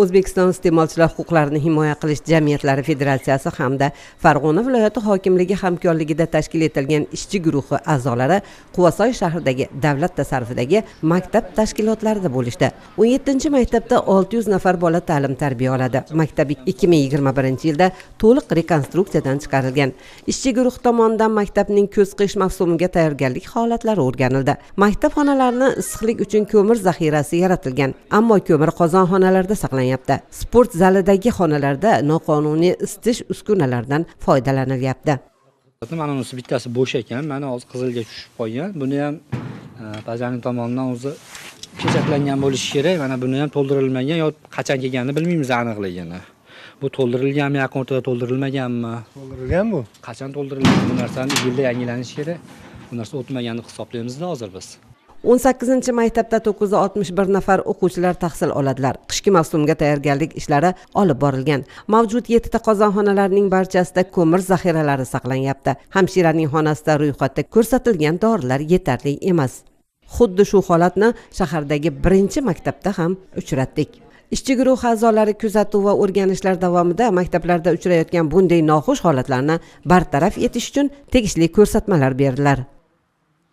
O'zbekiston iste'molchilar huquqlarini himoya qilish jamiyatlari federatsiyasi hamda Farg'ona viloyati hokimligi hamkorligida tashkil etilgan ishchi guruhi a'zolari Quvasoy shahridagi davlat tasarrufidagi maktab tashkilotlarida bo'lishdi. 17-maktabda 600 nafar bola ta'lim-tarbiya oladi. Maktab 2021-yilda to'liq rekonstruksiyadan chiqarilgan. Ishchi guruh tomonidan maktabning kuz-qish mavsumiga tayyorgarlik holatlari o'rganildi. Maktab xonalarini issiqlik uchun ko'mir zaxirasi yaratilgan, ammo ko'mir qozonxonalarda saqlanyapti. Sport zalidagi xonalarda noqonuniy isitish uskunalaridan foydalanilyapti. Mana bunisi bittasi bo'sh ekan, mana hozir qizilga tushib qolgan. Buni ham bajarin tomonidan o'zi chechaklangan bo'lishi kerak. Mana buni ham to'ldirilmagan, yo qachon kelganini bilmaymiz aniqligini. Bu to'ldirilganmi, yaqin o'rtada to'ldirilmaganmi? To'ldirilgan bu. Qachon to'ldirilgan? Bu narsani yilda yangilanishi kerak. Bu narsa o'tmaganini deb hisoblaymiz-da hozir biz. 18-maktabda 961 nafar o'quvchilar tahsil oladilar. Qishki mavsumga tayyorgarlik ishlari olib borilgan. Mavjud 7 ta qozonxonalarning barchasida ko'mir zaxiralari saqlanyapti. Hamshiraning xonasida ro'yxatda ko'rsatilgan dorilar yetarli emas. Xuddi shu holatni shahardagi 1-maktabda ham uchratdik. Ishchi guruh a'zolari kuzatuv va o'rganishlar davomida maktablarda uchrayotgan bunday noxush holatlarni bartaraf etish uchun tegishli ko'rsatmalar berdilar.